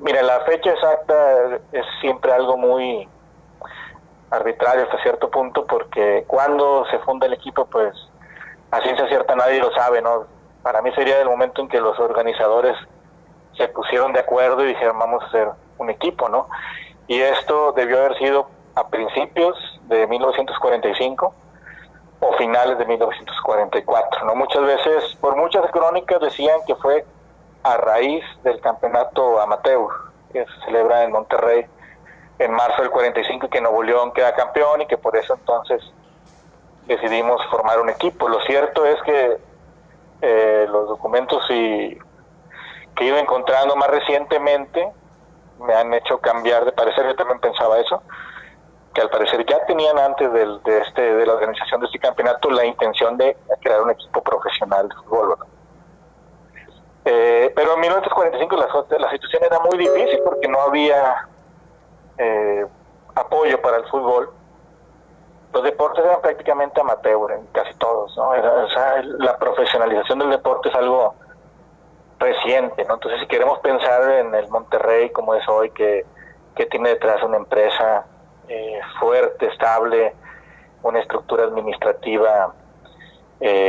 Mira, la fecha exacta es siempre algo muy arbitrario hasta cierto punto, porque cuando se funda el equipo, pues a ciencia cierta nadie lo sabe, ¿no? Para mí sería el momento en que los organizadores se pusieron de acuerdo y dijeron vamos a hacer un equipo, ¿no? Y esto debió haber sido a principios de 1945 o finales de 1944, ¿no? Muchas veces, por muchas crónicas decían que fue a raíz del campeonato amateur que se celebra en Monterrey en marzo del 45 y que Nuevo León queda campeón y que por eso entonces decidimos formar un equipo. Lo cierto es que los documentos que he ido encontrando más recientemente me han hecho cambiar de parecer. Yo también pensaba eso, que al parecer ya tenían antes de la organización de este campeonato la intención de crear un equipo profesional de fútbol, ¿no? Pero en 1945 la situación era muy difícil porque no había apoyo para el fútbol. Los deportes eran prácticamente amateur en casi todos, ¿no? O sea, la profesionalización del deporte es algo reciente, ¿no? Entonces, si queremos pensar en el Monterrey como es hoy, que tiene detrás una empresa fuerte, estable, una estructura administrativa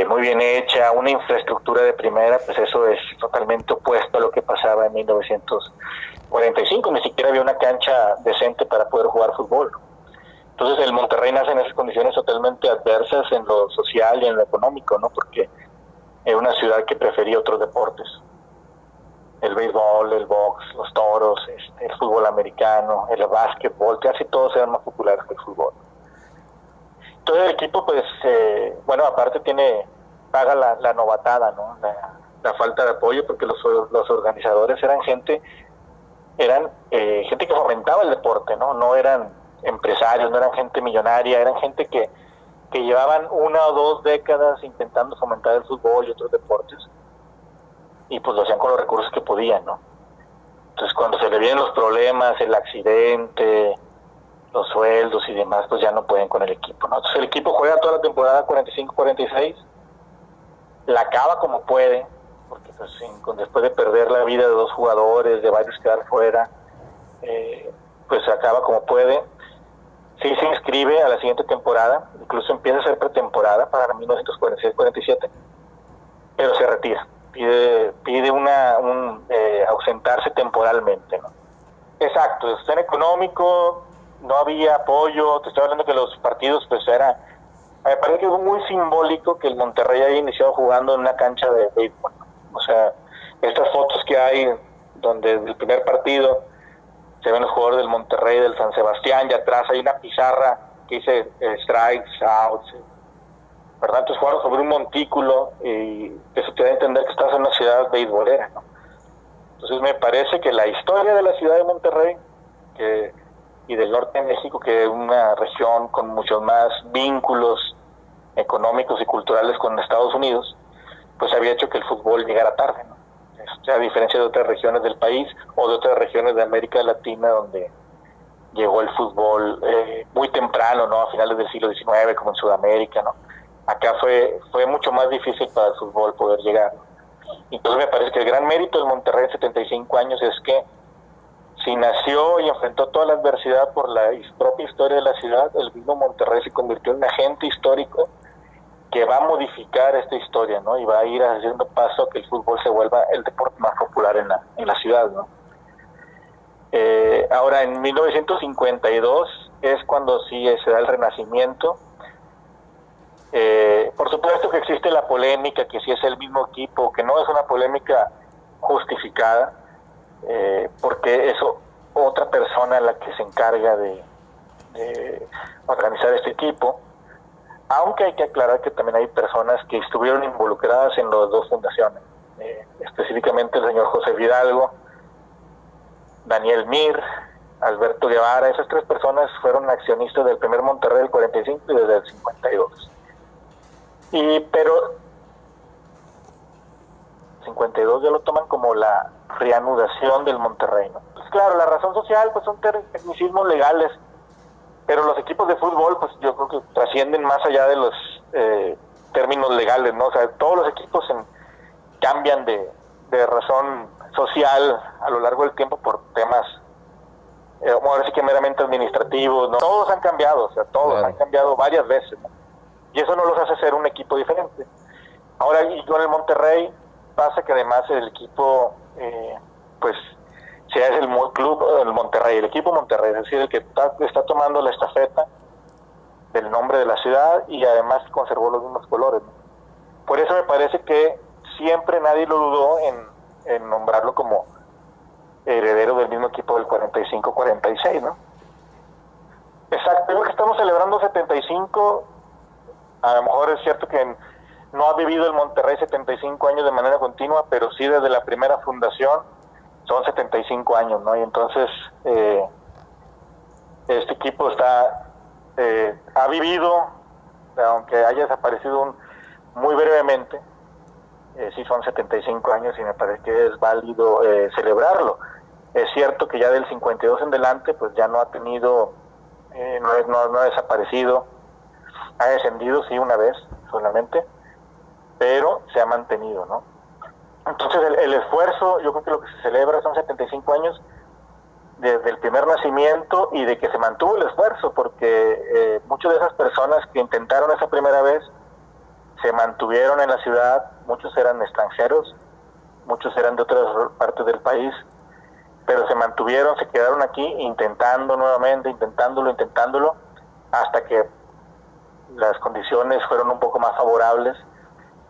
muy bien hecha, una infraestructura de primera, pues eso es totalmente opuesto a lo que pasaba en 1945. Ni siquiera había una cancha decente para poder jugar fútbol. Entonces el Monterrey nace en esas condiciones totalmente adversas en lo social y en lo económico, ¿no? Porque era una ciudad que prefería otros deportes. El béisbol, el box, los toros, el fútbol americano, el básquetbol, casi todos eran más populares que el fútbol. Entonces el equipo, pues, bueno, aparte paga la novatada, ¿no? La falta de apoyo, porque los organizadores eran gente que fomentaba el deporte, ¿no? No eran empresarios, no eran gente millonaria, eran gente que llevaban 1 o 2 décadas intentando fomentar el fútbol y otros deportes, y pues lo hacían con los recursos que podían, ¿no? Entonces cuando se le vienen los problemas, el accidente, los sueldos y demás, pues ya no pueden con el equipo, ¿no? Entonces el equipo juega toda la temporada 45-46, la acaba como puede, porque pues, después de perder la vida de 2 jugadores, de varios quedar fuera, pues acaba como puede. Sí se inscribe a la siguiente temporada, incluso empieza a hacer pretemporada para 1946-47, pero se retira, pide ausentarse temporalmente, ¿no? Exacto, el sostén económico, no había apoyo. Te estoy hablando que los partidos pues me parece que es muy simbólico que el Monterrey haya iniciado jugando en una cancha de béisbol. O sea, estas fotos que hay donde el primer partido se ven los jugadores del Monterrey, del San Sebastián, y atrás hay una pizarra que dice strikes, outs, ¿verdad? Entonces jugaron sobre un montículo y eso te da a entender que estás en una ciudad beisbolera, ¿no? Entonces me parece que la historia de la ciudad de Monterrey y del norte de México, que es una región con muchos más vínculos económicos y culturales con Estados Unidos, pues había hecho que el fútbol llegara tarde, ¿no? A diferencia de otras regiones del país o de otras regiones de América Latina donde llegó el fútbol muy temprano, ¿no? A finales del siglo XIX, como en Sudamérica, ¿no? Acá fue mucho más difícil para el fútbol poder llegar, ¿no? Entonces me parece que el gran mérito del Monterrey en 75 años es que si nació y enfrentó toda la adversidad por la propia historia de la ciudad, el mismo Monterrey se convirtió en un agente histórico que va a modificar esta historia, ¿no? Y va a ir haciendo paso a que el fútbol se vuelva el deporte más popular en la ciudad, ¿no? Ahora, en 1952 es cuando sí se da el renacimiento. Por supuesto que existe la polémica, que si es el mismo equipo, que no es una polémica justificada, porque es otra persona la que se encarga de organizar este equipo, aunque hay que aclarar que también hay personas que estuvieron involucradas en las 2 fundaciones, específicamente el señor José Fidalgo, Daniel Mir, Alberto Guevara. Esas 3 personas fueron accionistas del primer Monterrey del 45 y desde el 52. Pero 52 ya lo toman como la reanudación del Monterrey, ¿no? Pues claro, la razón social pues son tecnicismos legales, pero los equipos de fútbol pues yo creo que trascienden más allá de los términos legales, ¿no? O sea, todos los equipos cambian de razón social a lo largo del tiempo por temas, ahora sí que meramente administrativos, ¿no? Todos han cambiado, o sea, todos han cambiado varias veces, ¿no? Y eso no los hace ser un equipo diferente. Ahora, y con el Monterrey pasa que además el equipo, pues, si es el club, el Monterrey, el equipo Monterrey, es decir, el que está tomando la estafeta del nombre de la ciudad y además conservó los mismos colores, ¿no? Por eso me parece que siempre nadie lo dudó en nombrarlo como heredero del mismo equipo del 45-46, ¿no? Exacto, creo que estamos celebrando 75, a lo mejor es cierto que no ha vivido el Monterrey 75 años de manera continua, pero sí desde la primera fundación son 75 años, ¿no? Y entonces este equipo ha vivido, aunque haya desaparecido muy brevemente, sí son 75 años y me parece que es válido celebrarlo. Es cierto que ya del 52 en delante, pues ya no ha tenido, no ha desaparecido, ha descendido, sí, una vez solamente, pero se ha mantenido, ¿no? Entonces el esfuerzo, yo creo que lo que se celebra son 75 años desde el primer nacimiento y de que se mantuvo el esfuerzo, porque muchas de esas personas que intentaron esa primera vez se mantuvieron en la ciudad, muchos eran extranjeros, muchos eran de otras partes del país, pero se mantuvieron, se quedaron aquí intentando nuevamente, intentándolo, hasta que las condiciones fueron un poco más favorables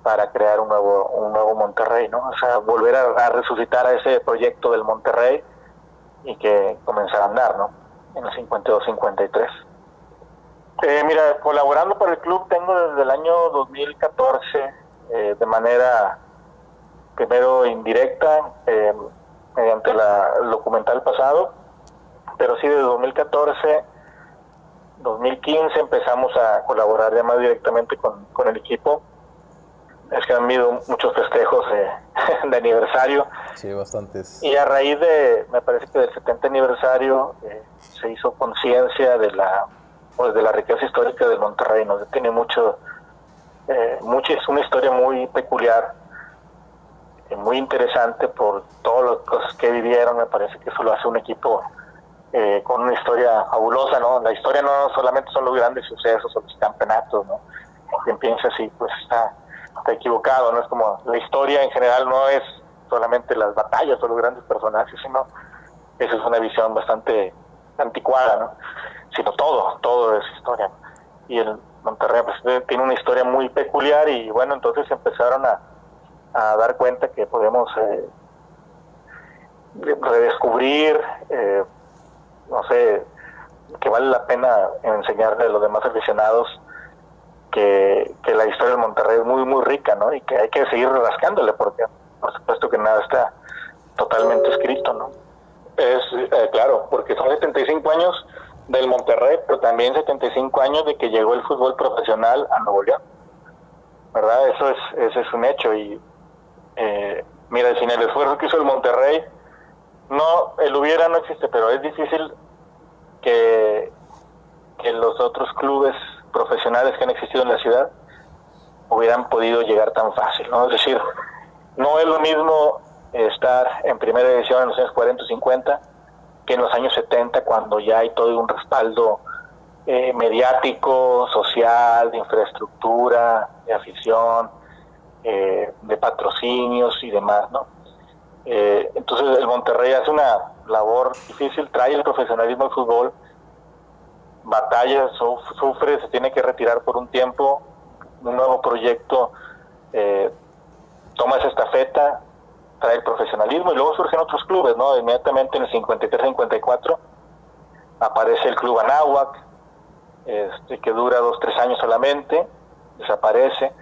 para crear un nuevo Monterrey, ¿no? O sea, volver a resucitar a ese proyecto del Monterrey y que comenzara a andar, ¿no? En el 52-53. Mira, colaborando para el club tengo desde el año 2014, de manera primero indirecta, mediante el documental pasado, pero sí desde 2014, 2015 empezamos a colaborar ya más directamente con el equipo. Es que han habido muchos festejos de aniversario. Sí, bastantes. Y a raíz me parece que del 70 aniversario, se hizo conciencia de la riqueza histórica del Monterrey, ¿no? Tiene es una historia muy peculiar, muy interesante por todas las cosas que vivieron. Me parece que eso lo hace un equipo con una historia fabulosa, ¿no? La historia no solamente son los grandes sucesos o los campeonatos, ¿no? Quien piensa así, pues está equivocado, ¿no? Es como la historia en general no es solamente las batallas o los grandes personajes, sino esa es una visión bastante anticuada, ¿no? Sino todo es historia. Y el Monterrey pues, tiene una historia muy peculiar y bueno, entonces empezaron a dar cuenta que podemos redescubrir, no sé, que vale la pena enseñarle a los demás aficionados que la historia del Monterrey es muy, muy rica, ¿no? Y que hay que seguir rascándole porque, por supuesto, que nada está totalmente escrito, ¿no? Es claro, porque son 75 años del Monterrey, pero también 75 años de que llegó el fútbol profesional a Nuevo León, ¿verdad? Ese es un hecho. Y mira, sin el esfuerzo que hizo el Monterrey, el hubiera no existe, pero es difícil que los otros clubes profesionales que han existido en la ciudad hubieran podido llegar tan fácil, ¿no? Es decir, no es lo mismo estar en primera división en los años 40 o 50 que en los años 70, cuando ya hay todo un respaldo mediático, social, de infraestructura, de afición, de patrocinios y demás, ¿no? Entonces el Monterrey hace una labor difícil, trae el profesionalismo al fútbol, batalla, sufre, se tiene que retirar por un tiempo, un nuevo proyecto toma esa estafeta, trae el profesionalismo y luego surgen otros clubes, ¿no? Inmediatamente en el 53-54 aparece el Club Anáhuac, que dura 2-3 años solamente, desaparece.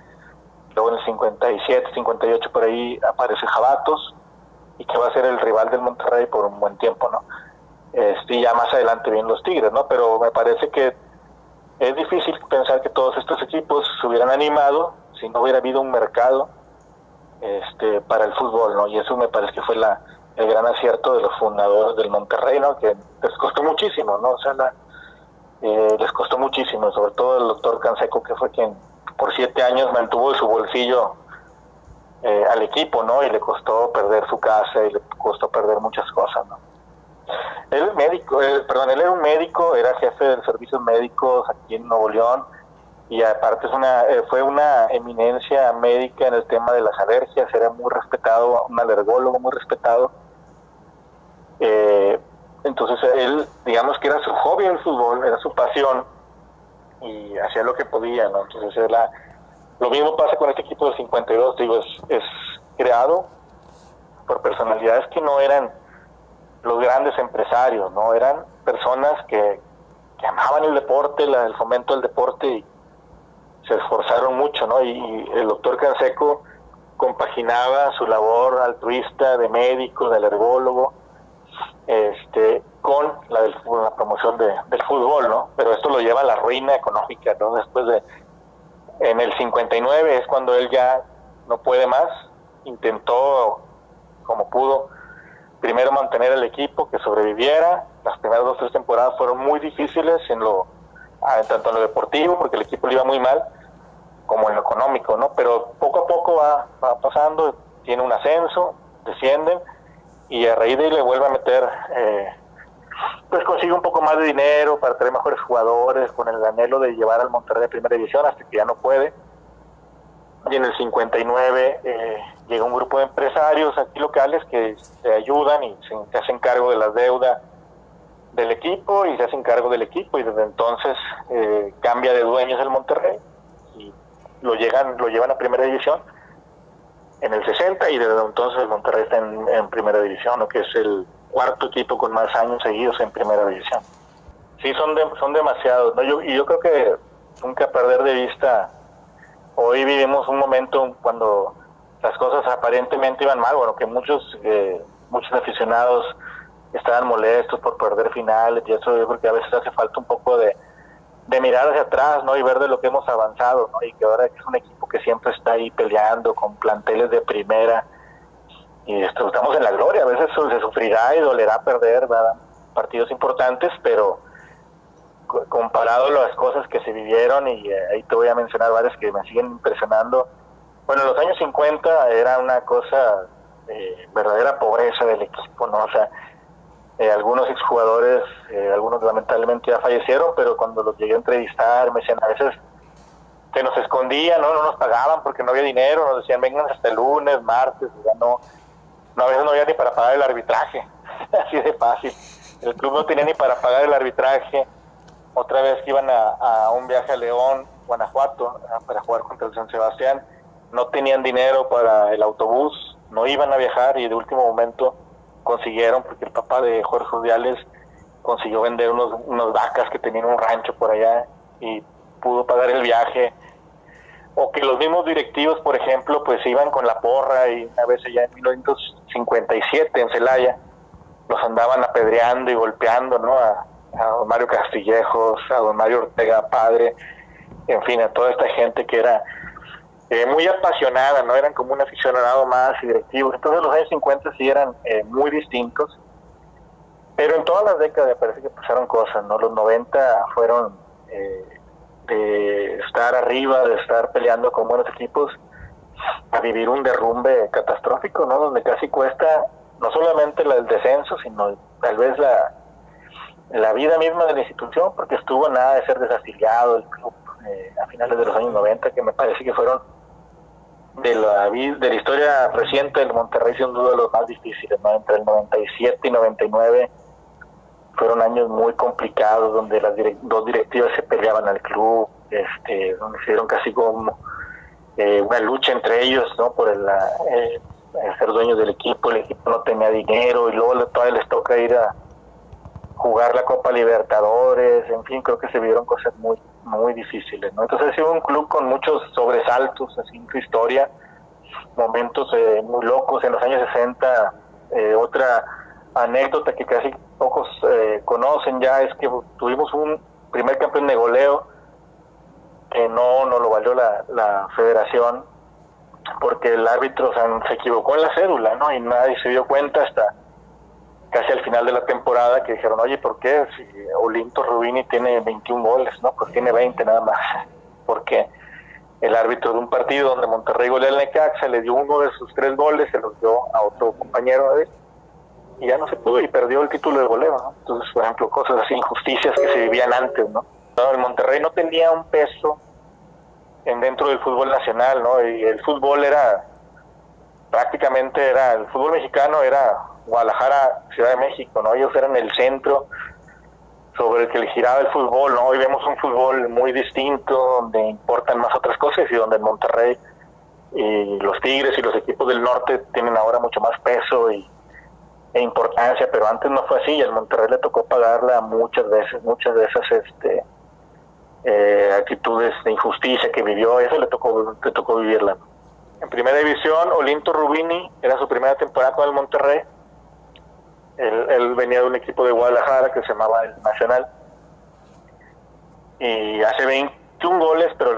Luego en el 57-58 por ahí aparece Jabatos, y que va a ser el rival del Monterrey por un buen tiempo, ¿no? Y ya más adelante vienen los Tigres, ¿no? Pero me parece que es difícil pensar que todos estos equipos se hubieran animado si no hubiera habido un mercado para el fútbol, ¿no? Y eso me parece que fue el gran acierto de los fundadores del Monterrey, ¿no? Que les costó muchísimo, ¿no? O sea, les costó muchísimo, sobre todo el doctor Canseco, que fue quien por 7 años mantuvo de su bolsillo al equipo, ¿no? Y le costó perder su casa y le costó perder muchas cosas, ¿no? Él es médico, él era un médico, era jefe de servicios médicos aquí en Nuevo León, y aparte fue una eminencia médica en el tema de las alergias, era muy respetado, un alergólogo muy respetado. Entonces él, digamos que era su hobby el fútbol, era su pasión, y hacía lo que podía, ¿no? Entonces lo mismo pasa con este equipo del 52, digo, es creado por personalidades que no eran los grandes empresarios, ¿no? Eran personas que amaban el deporte, el fomento del deporte, y se esforzaron mucho, ¿no? Y el doctor Canseco compaginaba su labor altruista de médico, de alergólogo, con la promoción del fútbol, ¿no? Pero esto lo lleva a la ruina económica, ¿no? En el 59 es cuando él ya no puede más, intentó como pudo primero mantener el equipo, que sobreviviera. Las primeras 2 o 3 temporadas fueron muy difíciles tanto en lo deportivo, porque el equipo le iba muy mal, como en lo económico, ¿no? Pero poco a poco va pasando, tiene un ascenso, descienden, y a raíz de ahí le vuelve a meter, pues consigue un poco más de dinero para traer mejores jugadores, con el anhelo de llevar al Monterrey a primera división, hasta que ya no puede. Y en el 59 llega un grupo de empresarios aquí locales que se ayudan y se hacen cargo de las deudas del equipo, y se hacen cargo del equipo, y desde entonces cambia de dueños el Monterrey, y lo llevan a primera división en el 60, y desde entonces el Monterrey está en primera división, ¿no? Que es el 4º equipo con más años seguidos en primera división. Sí, son demasiados, ¿no? Yo creo que nunca perder de vista. Hoy vivimos un momento cuando las cosas aparentemente iban mal, bueno, que muchos aficionados estaban molestos por perder finales, y eso yo creo que a veces hace falta un poco de mirar hacia atrás, ¿no? Y ver de lo que hemos avanzado, ¿no? Y que ahora es un equipo que siempre está ahí peleando con planteles de primera, y estamos en la gloria. A veces se sufrirá y dolerá perder, ¿verdad?, partidos importantes, pero comparado a las cosas que se vivieron, y ahí te voy a mencionar varias que me siguen impresionando. Bueno, en los años 50 era una cosa verdadera pobreza del equipo, ¿no? O sea, algunos exjugadores, algunos lamentablemente ya fallecieron, pero cuando los llegué a entrevistar me decían, a veces se nos escondían, no nos pagaban porque no había dinero, nos decían vengan hasta el lunes, martes, ya a veces no había ni para pagar el arbitraje, así de fácil. El club no tenía ni para pagar el arbitraje. Otra vez que iban a un viaje a León, Guanajuato, para jugar contra el San Sebastián, no tenían dinero para el autobús, no iban a viajar, y de último momento consiguieron, porque el papá de Jorge Urdiales consiguió vender unos vacas que tenían un rancho por allá, y pudo pagar el viaje. O que los mismos directivos, por ejemplo, pues iban con la porra, y una vez allá en 1957 en Celaya los andaban apedreando y golpeando, ¿no? A don Mario Castillejos, a don Mario Ortega padre, en fin, a toda esta gente que era muy apasionada, ¿no? Eran como un aficionado más y directivos. Entonces los años 50 sí eran muy distintos, pero en todas las décadas me parece que pasaron cosas, ¿no? Los 90 fueron de estar arriba, de estar peleando con buenos equipos, a vivir un derrumbe catastrófico, ¿no? Donde casi cuesta no solamente el descenso, sino tal vez la vida misma de la institución, porque estuvo a nada de ser desafiliado el club a finales de los años 90, que me parece que fueron de la historia reciente del Monterrey, sin duda, los más difíciles, ¿no? Entre el 97 y 99 fueron años muy complicados, donde las dos directivas se peleaban al club, donde se dieron casi como una lucha entre ellos, ¿no? Por ser dueños del equipo. El equipo no tenía dinero, y luego todavía les toca ir a jugar la Copa Libertadores. En fin, creo que se vieron cosas muy muy difíciles, ¿no? Entonces ha sido un club con muchos sobresaltos así en su historia, momentos muy locos. En los años 60, otra anécdota que casi pocos conocen ya, es que tuvimos un primer campeón de goleo que no lo valió la federación, porque el árbitro se equivocó en la cédula, ¿no? Y nadie se dio cuenta hasta casi al final de la temporada, que dijeron, oye, ¿por qué? Si Olinto Rubini tiene 21 goles, ¿no? Pues tiene 20 nada más. ¿Por qué? el árbitro de un partido donde Monterrey golea al Necaxa, le dio uno de sus 3 goles, se los dio a otro compañero de él, y ya no se pudo y perdió el título de goleo, ¿no? Entonces, por ejemplo, cosas así, injusticias que se vivían antes, ¿no? El Monterrey no tenía un peso dentro del fútbol nacional, ¿no? Y el fútbol era, prácticamente era, el fútbol mexicano era Guadalajara, Ciudad de México, ¿no? Ellos eran el centro sobre el que le giraba el fútbol, ¿no? Hoy vemos un fútbol muy distinto, donde importan más otras cosas y donde el Monterrey y los Tigres y los equipos del norte tienen ahora mucho más peso e importancia, pero antes no fue así, y al Monterrey le tocó pagarla muchas de esas actitudes de injusticia que vivió, eso le tocó vivirla. En primera división, Olinto Rubini, era su primera temporada con el Monterrey. Él venía de un equipo de Guadalajara que se llamaba el Nacional, y hace 21 goles, pero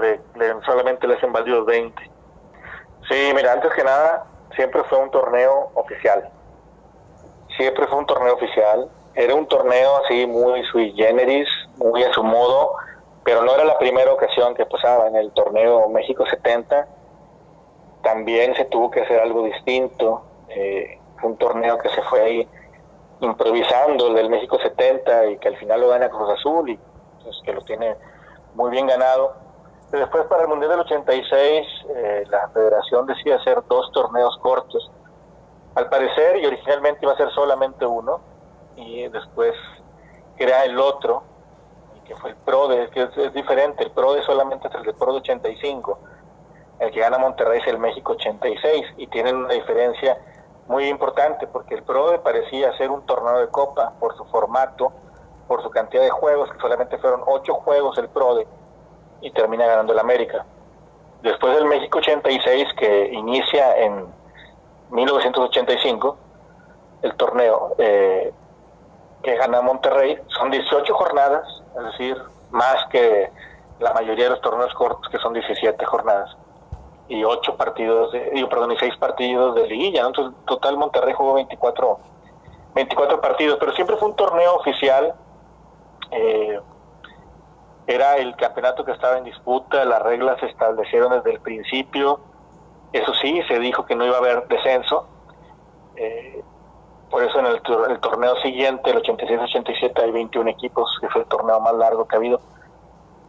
solamente les han valido 20. Sí, mira, antes que nada, siempre fue un torneo oficial. Era un torneo así muy sui generis, muy a su modo, pero no era la primera ocasión que pasaba. En el torneo México 70 también se tuvo que hacer algo distinto. Fue un torneo que se fue ahí improvisando, el del México 70, y que al final lo gana Cruz Azul, y pues, que lo tiene muy bien ganado. Pero después, para el Mundial del 86, la federación decide hacer 2 torneos cortos, al parecer, y originalmente iba a ser solamente uno, y después crea el otro, que fue el PRODE, que es diferente. El PRODE solamente es el del PRODE 85, el que gana Monterrey es el México 86, y tienen una diferencia muy importante, porque el PRODE parecía ser un torneo de copa por su formato, por su cantidad de juegos, que solamente fueron 8 juegos el PRODE, y termina ganando el América. Después del México 86, que inicia en 1985, el torneo que gana Monterrey, son 18 jornadas, es decir, más que la mayoría de los torneos cortos, que son 17 jornadas, y 6 partidos de liguilla, ¿no? Entonces, total, Monterrey jugó 24 partidos, pero siempre fue un torneo oficial. Era el campeonato que estaba en disputa, las reglas se establecieron desde el principio. Eso sí, se dijo que no iba a haber descenso. Por eso en el torneo siguiente, el 86-87, hay 21 equipos, que fue el torneo más largo que ha habido.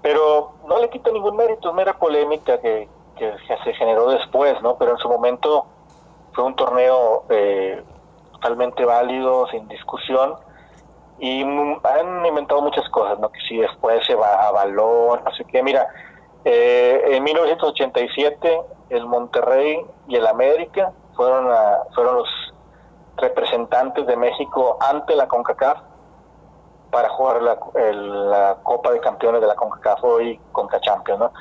Pero no le quita ningún mérito, es mera polémica que se generó después, ¿no? Pero en su momento fue un torneo totalmente válido, sin discusión, y han inventado muchas cosas, ¿no? Que si después se va a balón, no sé qué. Mira, en 1987 el Monterrey y el América fueron los representantes de México ante la CONCACAF para jugar la Copa de Campeones de la CONCACAF, hoy CONCACHAMPIONS, ¿no?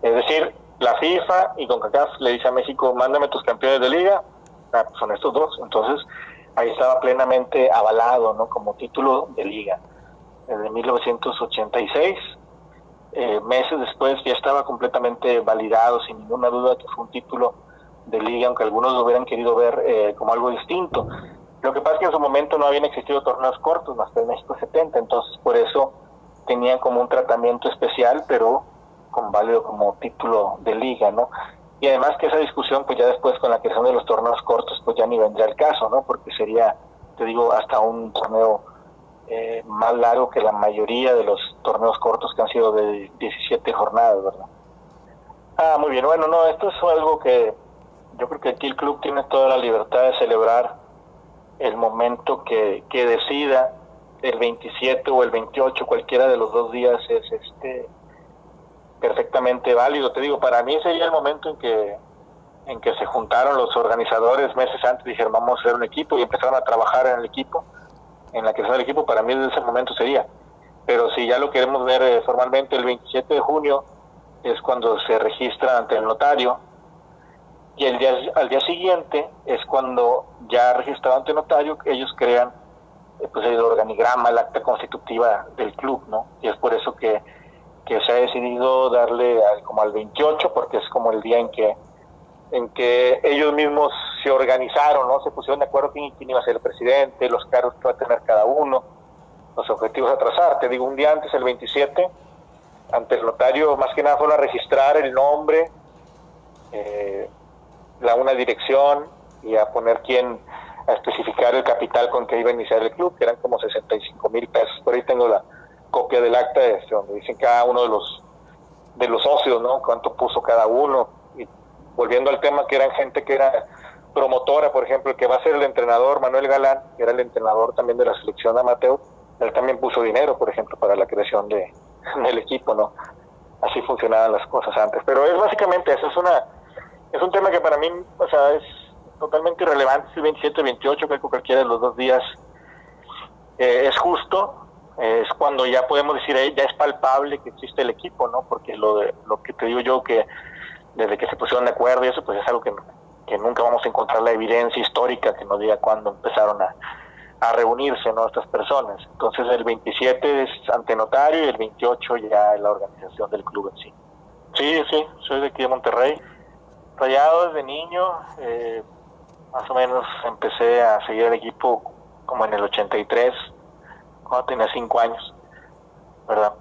Es decir, la FIFA y CONCACAF le dice a México: mándame tus campeones de liga. Pues son estos dos. Entonces ahí estaba plenamente avalado, ¿no? Como título de liga. Desde 1986, meses después, ya estaba completamente validado, sin ninguna duda, que fue un título de liga, aunque algunos lo hubieran querido ver como algo distinto. Lo que pasa es que en su momento no habían existido torneos cortos más que el México 70, entonces por eso tenían como un tratamiento especial, pero con válido como título de liga, ¿no? Y además que esa discusión, pues ya después con la creación de los torneos cortos, pues ya ni vendría el caso, ¿no? Porque sería, te digo, hasta un torneo más largo que la mayoría de los torneos cortos, que han sido de 17 jornadas, ¿verdad? Muy bien, bueno, no, esto es algo que yo creo que aquí el club tiene toda la libertad de celebrar el momento que decida, el 27 o el 28, cualquiera de los 2 días es perfectamente válido. Te digo, para mí sería el momento en que se juntaron los organizadores meses antes y dijeron: vamos a hacer un equipo, y empezaron a trabajar en el equipo, en la creación del equipo. Para mí desde ese momento sería. Pero si ya lo queremos ver formalmente, el 27 de junio es cuando se registra ante el notario, y al día siguiente es cuando ya registrado ante el notario ellos crean pues el organigrama, el acta constitutiva del club, ¿no? Y es por eso que se ha decidido darle como al 28, porque es como el día en que ellos mismos se organizaron, ¿no? Se pusieron de acuerdo quién iba a ser el presidente, los cargos que va a tener cada uno, los objetivos a trazar. Te digo, un día antes, el 27, ante el notario, más que nada fueron a registrar el nombre una dirección y a poner a especificar el capital con que iba a iniciar el club, que eran como 65,000 pesos. Por ahí tengo la copia del acta donde dicen cada uno de los socios, ¿no? Cuánto puso cada uno. Y volviendo al tema, que eran gente que era promotora, por ejemplo, el que va a ser el entrenador, Manuel Galán, que era el entrenador también de la selección amateur, él también puso dinero, por ejemplo, para la creación del equipo, ¿no? Así funcionaban las cosas antes. Pero es básicamente eso, es un tema que para mí, o sea, es totalmente irrelevante, si 27, 28, creo que cualquiera de los 2 días es justo. Es cuando ya podemos decir, ya es palpable que existe el equipo, ¿no? Porque lo que te digo yo, que desde que se pusieron de acuerdo y eso, pues es algo que nunca vamos a encontrar la evidencia histórica que nos diga cuándo empezaron a reunirse, ¿no?, estas personas. Entonces el 27 es ante notario y el 28 ya es la organización del club en sí. Sí, soy de aquí de Monterrey. Rayado desde niño, más o menos empecé a seguir el equipo como en el 83, cuando tenía 5 años, ¿verdad?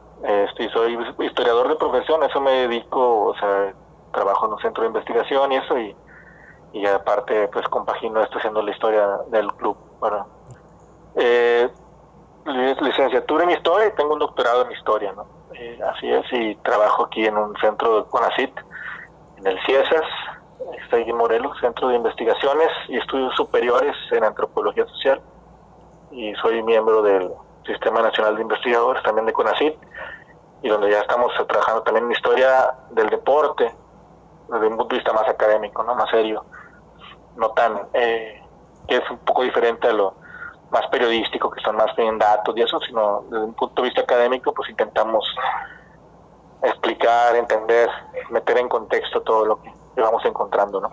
Soy historiador de profesión, a eso me dedico, o sea, trabajo en un centro de investigación y eso, y aparte pues compagino esto haciendo la historia del club, ¿verdad? Licenciatura en historia y tengo un doctorado en historia, ¿no? Así es, y trabajo aquí en un centro de CONACYT, en el CIESAS, estoy en Morelos, Centro de Investigaciones y Estudios Superiores en Antropología Social, y soy miembro del Sistema Nacional de Investigadores, también de CONACYT, y donde ya estamos trabajando también en historia del deporte, desde un punto de vista más académico, ¿no?, más serio, no tan, que es un poco diferente a lo más periodístico, que son más bien datos y eso, sino desde un punto de vista académico, pues intentamos explicar, entender, meter en contexto todo lo que vamos encontrando, ¿no?